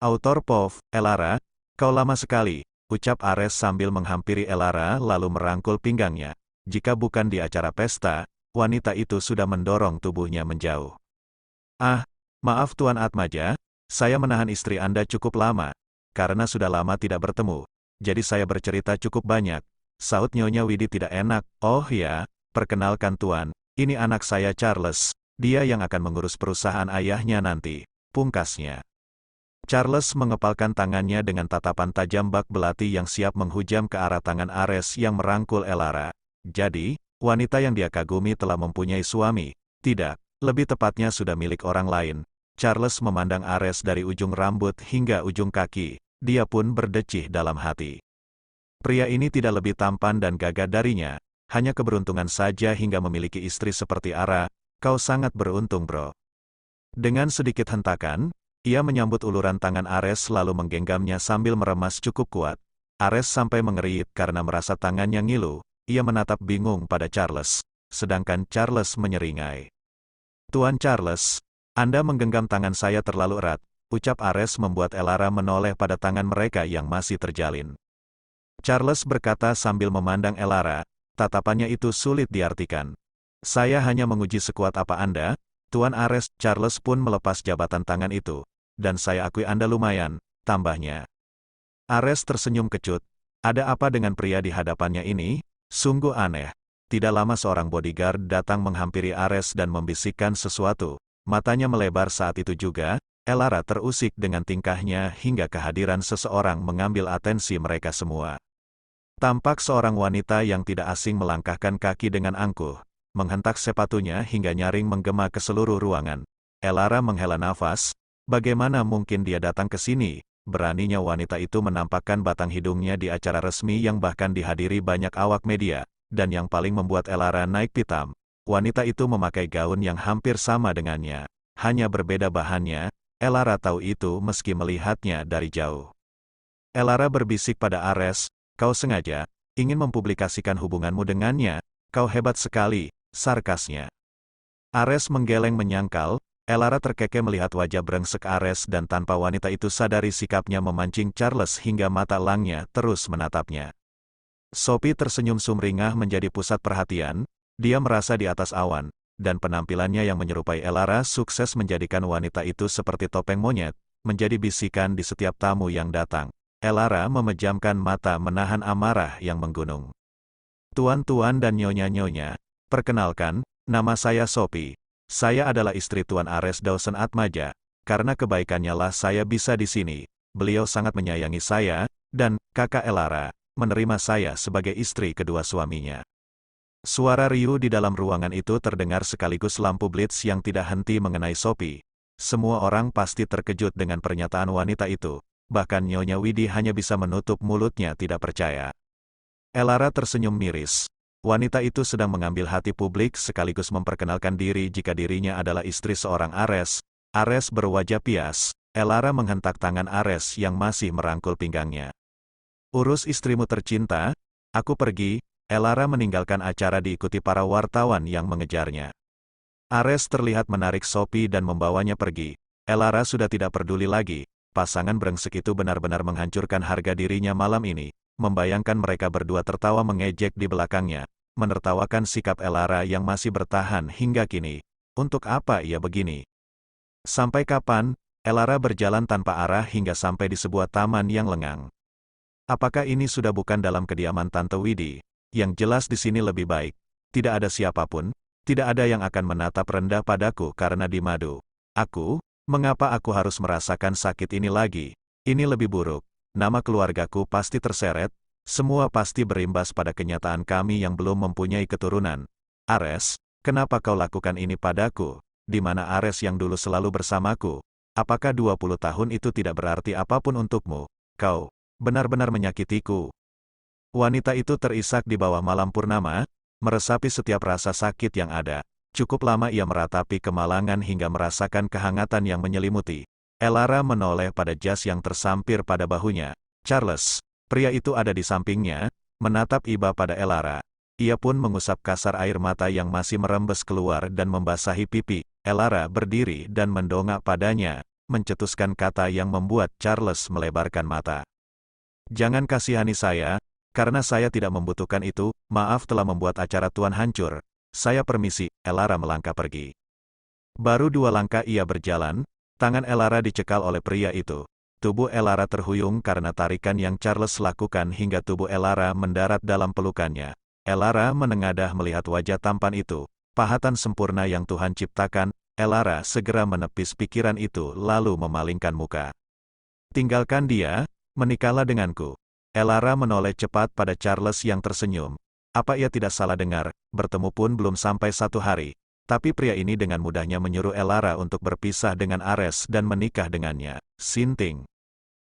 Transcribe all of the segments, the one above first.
Autor POV, Elara, kau lama sekali, ucap Ares sambil menghampiri Elara lalu merangkul pinggangnya. Jika bukan di acara pesta, wanita itu sudah mendorong tubuhnya menjauh. Ah, maaf Tuan Atmaja, saya menahan istri Anda cukup lama, karena sudah lama tidak bertemu, jadi saya bercerita cukup banyak, saut Nyonya Widi tidak enak. Oh ya, perkenalkan Tuan, ini anak saya Charles, dia yang akan mengurus perusahaan ayahnya nanti, pungkasnya. Charles mengepalkan tangannya dengan tatapan tajam bak belati yang siap menghujam ke arah tangan Ares yang merangkul Elara. Jadi, wanita yang dia kagumi telah mempunyai suami. Tidak, lebih tepatnya sudah milik orang lain. Charles memandang Ares dari ujung rambut hingga ujung kaki. Dia pun berdecih dalam hati. Pria ini tidak lebih tampan dan gagah darinya. Hanya keberuntungan saja hingga memiliki istri seperti Ara. Kau sangat beruntung, bro. Dengan sedikit hentakan, ia menyambut uluran tangan Ares lalu menggenggamnya sambil meremas cukup kuat. Ares sampai mengerit karena merasa tangannya ngilu. Ia menatap bingung pada Charles, sedangkan Charles menyeringai. Tuan Charles, Anda menggenggam tangan saya terlalu erat, ucap Ares membuat Elara menoleh pada tangan mereka yang masih terjalin. Charles berkata sambil memandang Elara, tatapannya itu sulit diartikan. Saya hanya menguji sekuat apa Anda, Tuan Ares. Charles pun melepas jabatan tangan itu. Dan saya akui Anda lumayan, tambahnya. Ares tersenyum kecut. Ada apa dengan pria di hadapannya ini? Sungguh aneh. Tidak lama seorang bodyguard datang menghampiri Ares dan membisikkan sesuatu. Matanya melebar saat itu juga. Elara terusik dengan tingkahnya hingga kehadiran seseorang mengambil atensi mereka semua. Tampak seorang wanita yang tidak asing melangkahkan kaki dengan angkuh, menghentak sepatunya hingga nyaring menggema ke seluruh ruangan. Elara menghela nafas. Bagaimana mungkin dia datang ke sini? Beraninya wanita itu menampakkan batang hidungnya di acara resmi yang bahkan dihadiri banyak awak media, dan yang paling membuat Elara naik pitam. Wanita itu memakai gaun yang hampir sama dengannya. Hanya berbeda bahannya, Elara tahu itu meski melihatnya dari jauh. Elara berbisik pada Ares, kau sengaja ingin mempublikasikan hubunganmu dengannya, kau hebat sekali, sarkasnya. Ares menggeleng menyangkal. Elara terkekeh melihat wajah brengsek Ares dan tanpa wanita itu sadari sikapnya memancing Charles hingga mata elangnya terus menatapnya. Sophie tersenyum sumringah menjadi pusat perhatian, dia merasa di atas awan, dan penampilannya yang menyerupai Elara sukses menjadikan wanita itu seperti topeng monyet, menjadi bisikan di setiap tamu yang datang. Elara memejamkan mata menahan amarah yang menggunung. Tuan-tuan dan nyonya-nyonya, perkenalkan, nama saya Sophie. Saya adalah istri Tuan Ares Dawson Atmaja, karena kebaikannya lah saya bisa di sini. Beliau sangat menyayangi saya, dan kakak Elara menerima saya sebagai istri kedua suaminya. Suara riuh di dalam ruangan itu terdengar sekaligus lampu blitz yang tidak henti mengenai Sophie. Semua orang pasti terkejut dengan pernyataan wanita itu, bahkan Nyonya Widi hanya bisa menutup mulutnya tidak percaya. Elara tersenyum miris. Wanita itu sedang mengambil hati publik sekaligus memperkenalkan diri jika dirinya adalah istri seorang Ares. Ares berwajah pias. Elara menghentak tangan Ares yang masih merangkul pinggangnya. Urus istrimu tercinta, aku pergi. Elara meninggalkan acara diikuti para wartawan yang mengejarnya. Ares terlihat menarik Sophie dan membawanya pergi. Elara sudah tidak peduli lagi. Pasangan brengsek itu benar-benar menghancurkan harga dirinya malam ini. Membayangkan mereka berdua tertawa mengejek di belakangnya. Menertawakan sikap Elara yang masih bertahan hingga kini. Untuk apa ia begini? Sampai kapan? Elara berjalan tanpa arah hingga sampai di sebuah taman yang lengang. Apakah ini sudah bukan dalam kediaman Tante Widi? Yang jelas di sini lebih baik. Tidak ada siapapun, tidak ada yang akan menatap rendah padaku karena di madu. Aku, mengapa aku harus merasakan sakit ini lagi? Ini lebih buruk. Nama keluargaku pasti terseret. Semua pasti berimbas pada kenyataan kami yang belum mempunyai keturunan. Ares, kenapa kau lakukan ini padaku? Di mana Ares yang dulu selalu bersamaku? Apakah 20 tahun itu tidak berarti apapun untukmu? Kau benar-benar menyakitiku. Wanita itu terisak di bawah malam purnama, meresapi setiap rasa sakit yang ada. Cukup lama ia meratapi kemalangan hingga merasakan kehangatan yang menyelimuti. Elara menoleh pada jas yang tersampir pada bahunya. Charles. Pria itu ada di sampingnya, menatap iba pada Elara. Ia pun mengusap kasar air mata yang masih merembes keluar dan membasahi pipi. Elara berdiri dan mendongak padanya. mencetuskan kata yang membuat Charles melebarkan mata. Jangan kasihani saya, karena saya tidak membutuhkan itu, maaf telah membuat acara Tuan hancur. Saya permisi, Elara melangkah pergi. Baru 2 langkah ia berjalan, tangan Elara dicekal oleh pria itu. Tubuh Elara terhuyung karena tarikan yang Charles lakukan hingga tubuh Elara mendarat dalam pelukannya. Elara menengadah melihat wajah tampan itu, pahatan sempurna yang Tuhan ciptakan. Elara segera menepis pikiran itu lalu memalingkan muka. Tinggalkan dia, menikahlah denganku. Elara menoleh cepat pada Charles yang tersenyum. Apa ia tidak salah dengar, bertemu pun belum sampai 1 hari. Tapi pria ini dengan mudahnya menyuruh Elara untuk berpisah dengan Ares dan menikah dengannya. Sinting.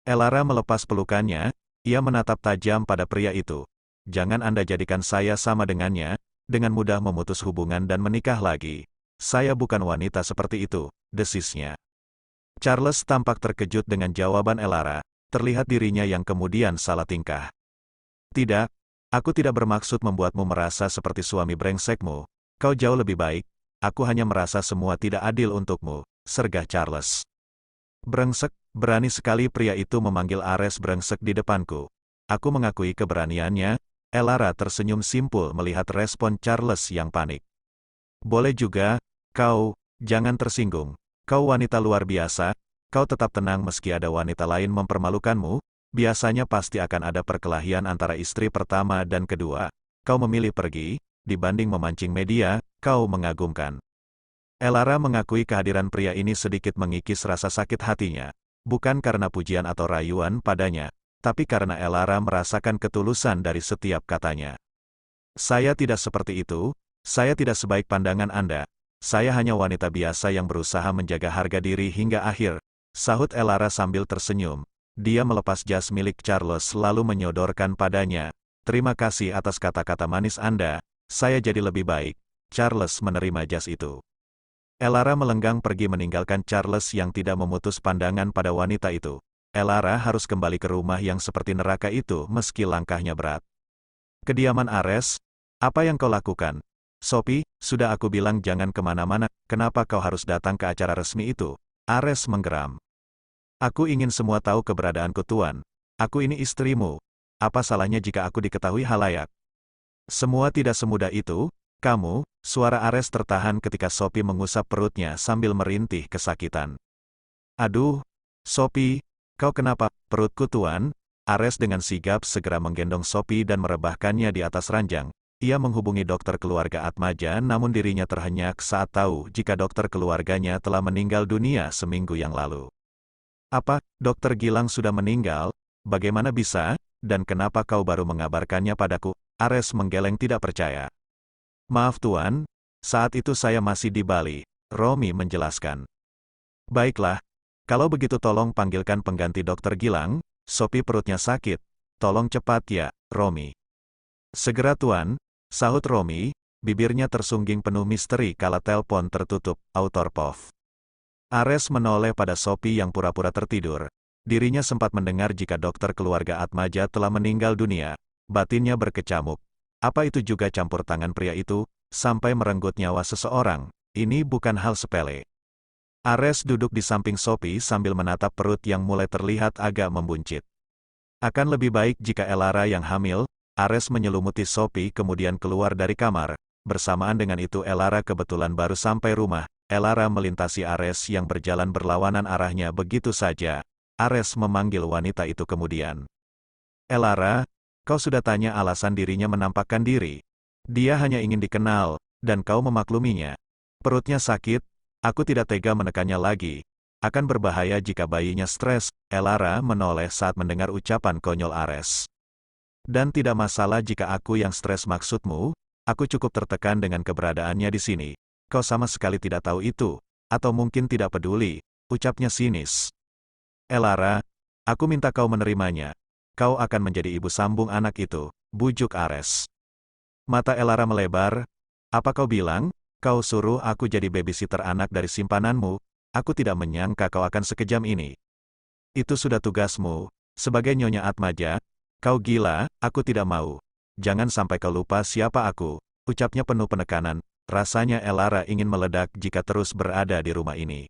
Elara melepas pelukannya, ia menatap tajam pada pria itu. Jangan Anda jadikan saya sama dengannya, dengan mudah memutus hubungan dan menikah lagi. Saya bukan wanita seperti itu, desisnya. Charles tampak terkejut dengan jawaban Elara, terlihat dirinya yang kemudian salah tingkah. Tidak, aku tidak bermaksud membuatmu merasa seperti suami brengsekmu. Kau jauh lebih baik, aku hanya merasa semua tidak adil untukmu, sergah Charles. Brengsek, berani sekali pria itu memanggil Ares brengsek di depanku. Aku mengakui keberaniannya. Elara tersenyum simpul melihat respon Charles yang panik. Boleh juga, jangan tersinggung. Kau wanita luar biasa, kau tetap tenang meski ada wanita lain mempermalukanmu, biasanya pasti akan ada perkelahian antara istri pertama dan kedua. Kau memilih pergi, dibanding memancing media, kau mengagumkan. Elara mengakui kehadiran pria ini sedikit mengikis rasa sakit hatinya. Bukan karena pujian atau rayuan padanya, tapi karena Elara merasakan ketulusan dari setiap katanya. Saya tidak seperti itu, saya tidak sebaik pandangan Anda. Saya hanya wanita biasa yang berusaha menjaga harga diri hingga akhir, sahut Elara sambil tersenyum. Dia melepas jas milik Charles lalu menyodorkan padanya. Terima kasih atas kata-kata manis Anda, saya jadi lebih baik. Charles menerima jas itu. Elara melenggang pergi meninggalkan Charles yang tidak memutus pandangan pada wanita itu. Elara harus kembali ke rumah yang seperti neraka itu meski langkahnya berat. Kediaman Ares, apa yang kau lakukan? Sophie, sudah aku bilang jangan kemana-mana, kenapa kau harus datang ke acara resmi itu? Ares menggeram. Aku ingin semua tahu keberadaanku Tuan. Aku ini istrimu. Apa salahnya jika aku diketahui halayak? Semua tidak semudah itu, kamu, suara Ares tertahan ketika Sophie mengusap perutnya sambil merintih kesakitan. Aduh, Sophie, kau kenapa, perutku Tuan? Ares dengan sigap segera menggendong Sophie dan merebahkannya di atas ranjang. Ia menghubungi dokter keluarga Atmaja namun dirinya terhenyak saat tahu jika dokter keluarganya telah meninggal dunia seminggu yang lalu. Apa, Dokter Gilang sudah meninggal? Bagaimana bisa, dan kenapa kau baru mengabarkannya padaku? Ares menggeleng tidak percaya. Maaf Tuan, saat itu saya masih di Bali, Romi menjelaskan. Baiklah, kalau begitu tolong panggilkan pengganti Dokter Gilang, Sophie perutnya sakit. Tolong cepat ya, Romi. Segera Tuan, sahut Romi, bibirnya tersungging penuh misteri kala telepon tertutup, Autorpov. Ares menoleh pada Sophie yang pura-pura tertidur. Dirinya sempat mendengar jika dokter keluarga Atmaja telah meninggal dunia. Batinnya berkecamuk. Apa itu juga campur tangan pria itu, sampai merenggut nyawa seseorang? Ini bukan hal sepele. Ares duduk di samping Sophie sambil menatap perut yang mulai terlihat agak membuncit. Akan lebih baik jika Elara yang hamil. Ares menyelumuti Sophie kemudian keluar dari kamar. Bersamaan dengan itu Elara kebetulan baru sampai rumah. Elara melintasi Ares yang berjalan berlawanan arahnya begitu saja. Ares memanggil wanita itu kemudian. Elara, kau sudah tanya alasan dirinya menampakkan diri. Dia hanya ingin dikenal, dan kau memakluminya. Perutnya sakit, aku tidak tega menekannya lagi. Akan berbahaya jika bayinya stres. Elara menoleh saat mendengar ucapan konyol Ares. Dan tidak masalah jika aku yang stres maksudmu, aku cukup tertekan dengan keberadaannya di sini. Kau sama sekali tidak tahu itu, atau mungkin tidak peduli, ucapnya sinis. Elara, aku minta kau menerimanya. Kau akan menjadi ibu sambung anak itu, bujuk Ares. Mata Elara melebar. Apa kau bilang? Kau suruh aku jadi babysitter anak dari simpananmu? Aku tidak menyangka kau akan sekejam ini. Itu sudah tugasmu, sebagai Nyonya Atmaja. Kau gila, aku tidak mau. Jangan sampai kau lupa siapa aku, ucapnya penuh penekanan. Rasanya Elara ingin meledak jika terus berada di rumah ini.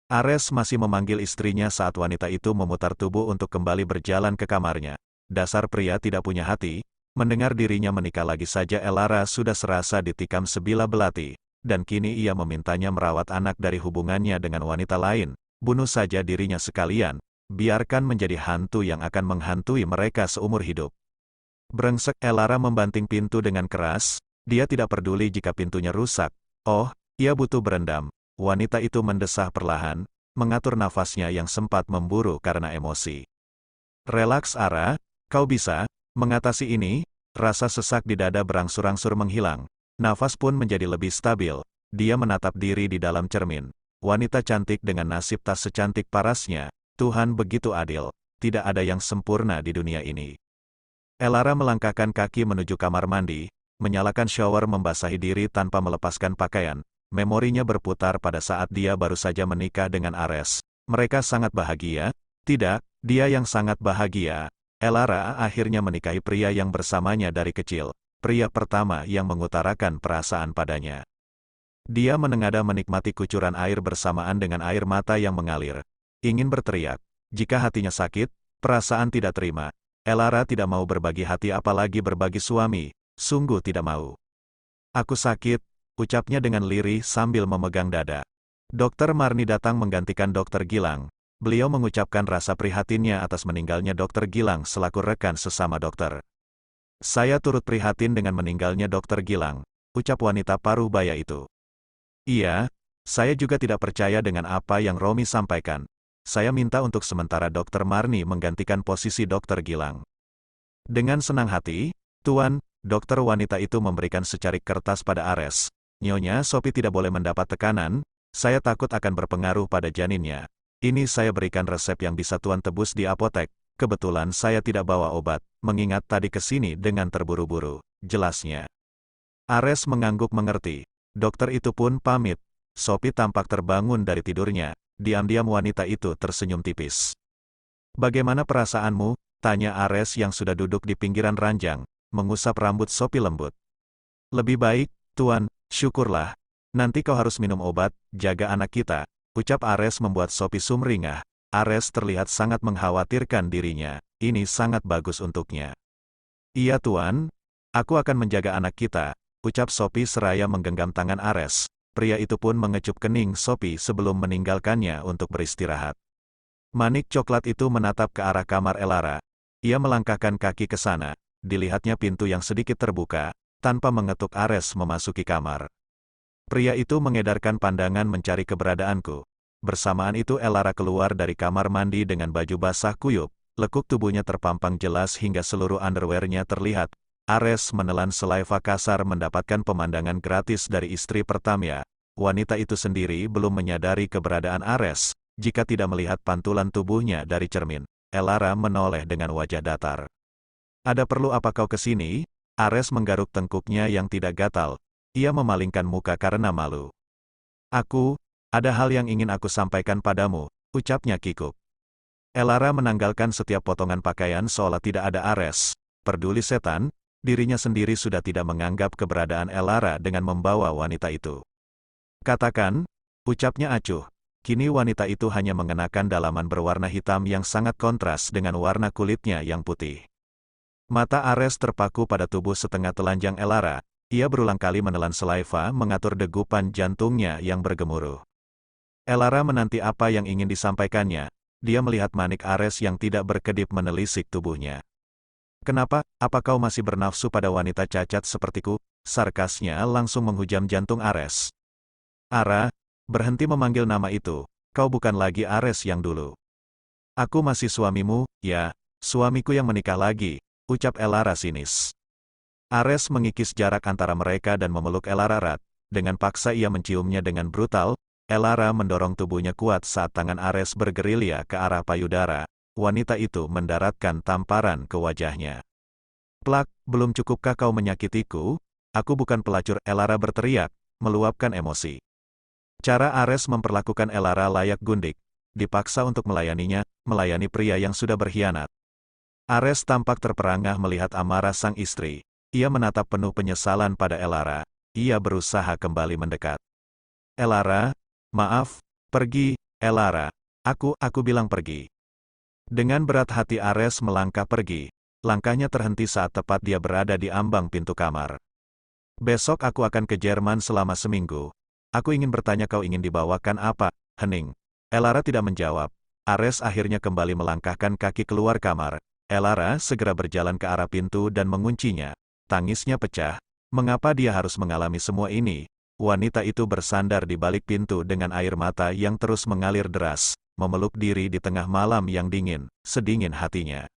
Ares masih memanggil istrinya saat wanita itu memutar tubuh untuk kembali berjalan ke kamarnya. Dasar pria tidak punya hati, mendengar dirinya menikah lagi saja Elara sudah serasa ditikam sebilah belati, dan kini ia memintanya merawat anak dari hubungannya dengan wanita lain. Bunuh saja dirinya sekalian, biarkan menjadi hantu yang akan menghantui mereka seumur hidup. Brengsek, Elara membanting pintu dengan keras, dia tidak peduli jika pintunya rusak. Oh, ia butuh berendam. Wanita itu mendesah perlahan, mengatur nafasnya yang sempat memburu karena emosi. Relaks Ara, kau bisa mengatasi ini. Rasa sesak di dada berangsur-angsur menghilang. Nafas pun menjadi lebih stabil. Dia menatap diri di dalam cermin. Wanita cantik dengan nasib tak secantik parasnya. Tuhan begitu adil. Tidak ada yang sempurna di dunia ini. Elara melangkahkan kaki menuju kamar mandi, menyalakan shower membasahi diri tanpa melepaskan pakaian. Memorinya berputar pada saat dia baru saja menikah dengan Ares. Mereka sangat bahagia. Tidak, dia yang sangat bahagia. Elara akhirnya menikahi pria yang bersamanya dari kecil. Pria pertama yang mengutarakan perasaan padanya. Dia menengadah menikmati kucuran air bersamaan dengan air mata yang mengalir. Ingin berteriak. Jika hatinya sakit, perasaan tidak terima. Elara tidak mau berbagi hati apalagi berbagi suami. Sungguh tidak mau. Aku sakit, ucapnya dengan lirih sambil memegang dada. Dokter Marni datang menggantikan Dokter Gilang. Beliau mengucapkan rasa prihatinnya atas meninggalnya Dokter Gilang selaku rekan sesama dokter. Saya turut prihatin dengan meninggalnya Dokter Gilang, ucap wanita paruh baya itu. Iya, saya juga tidak percaya dengan apa yang Romi sampaikan. Saya minta untuk sementara Dokter Marni menggantikan posisi Dokter Gilang. Dengan senang hati, Tuan, dokter wanita itu memberikan secarik kertas pada Ares. Nyonya Sophie tidak boleh mendapat tekanan, saya takut akan berpengaruh pada janinnya. Ini saya berikan resep yang bisa Tuan tebus di apotek. Kebetulan saya tidak bawa obat, mengingat tadi kesini dengan terburu-buru, jelasnya. Ares mengangguk mengerti. Dokter itu pun pamit. Sophie tampak terbangun dari tidurnya. Diam-diam wanita itu tersenyum tipis. Bagaimana perasaanmu? Tanya Ares yang sudah duduk di pinggiran ranjang, mengusap rambut Sophie lembut. Lebih baik, Tuan, syukurlah. Nanti kau harus minum obat, jaga anak kita, ucap Ares membuat Sophie sumringah. Ares terlihat sangat mengkhawatirkan dirinya, ini sangat bagus untuknya. Iya Tuan, aku akan menjaga anak kita, ucap Sophie seraya menggenggam tangan Ares. Pria itu pun mengecup kening Sophie sebelum meninggalkannya untuk beristirahat. Manik coklat itu menatap ke arah kamar Elara. Ia melangkahkan kaki ke sana, dilihatnya pintu yang sedikit terbuka, tanpa mengetuk Ares memasuki kamar. Pria itu mengedarkan pandangan mencari keberadaanku. Bersamaan itu Elara keluar dari kamar mandi dengan baju basah kuyup, lekuk tubuhnya terpampang jelas hingga seluruh underwearnya terlihat. Ares menelan selaiva kasar mendapatkan pemandangan gratis dari istri pertamanya. Wanita itu sendiri belum menyadari keberadaan Ares, jika tidak melihat pantulan tubuhnya dari cermin. Elara menoleh dengan wajah datar. Ada perlu apa kau kesini? Ares menggaruk tengkuknya yang tidak gatal. Ia memalingkan muka karena malu. Ada hal yang ingin aku sampaikan padamu, ucapnya kikuk. Elara menanggalkan setiap potongan pakaian seolah tidak ada Ares. Peduli setan, dirinya sendiri sudah tidak menganggap keberadaan Elara dengan membawa wanita itu. Katakan, ucapnya acuh. Kini wanita itu hanya mengenakan dalaman berwarna hitam yang sangat kontras dengan warna kulitnya yang putih. Mata Ares terpaku pada tubuh setengah telanjang Elara. Ia berulang kali menelan selaiva mengatur degupan jantungnya yang bergemuruh. Elara menanti apa yang ingin disampaikannya. Dia melihat manik Ares yang tidak berkedip menelisik tubuhnya. Kenapa, apa kau masih bernafsu pada wanita cacat sepertiku? Sarkasnya langsung menghujam jantung Ares. Ara, berhenti memanggil nama itu, kau bukan lagi Ares yang dulu. Aku masih suamimu, ya, suamiku yang menikah lagi, ucap Elara sinis. Ares mengikis jarak antara mereka dan memeluk Elara erat. Dengan paksa ia menciumnya dengan brutal. Elara mendorong tubuhnya kuat saat tangan Ares bergerilya ke arah payudara. Wanita itu mendaratkan tamparan ke wajahnya. Plak, belum cukupkah kau menyakitiku? Aku bukan pelacur, Elara berteriak, meluapkan emosi. Cara Ares memperlakukan Elara layak gundik. Dipaksa untuk melayaninya, melayani pria yang sudah berkhianat. Ares tampak terperangah melihat amarah sang istri. Ia menatap penuh penyesalan pada Elara. Ia berusaha kembali mendekat. Elara, maaf, pergi, Elara, aku bilang pergi. Dengan berat hati Ares melangkah pergi. Langkahnya terhenti saat tepat dia berada di ambang pintu kamar. Besok aku akan ke Jerman selama seminggu. Aku ingin bertanya kau ingin dibawakan apa, hening. Elara tidak menjawab. Ares akhirnya kembali melangkahkan kaki keluar kamar. Elara segera berjalan ke arah pintu dan menguncinya. Tangisnya pecah. Mengapa dia harus mengalami semua ini? Wanita itu bersandar di balik pintu dengan air mata yang terus mengalir deras, memeluk diri di tengah malam yang dingin, sedingin hatinya.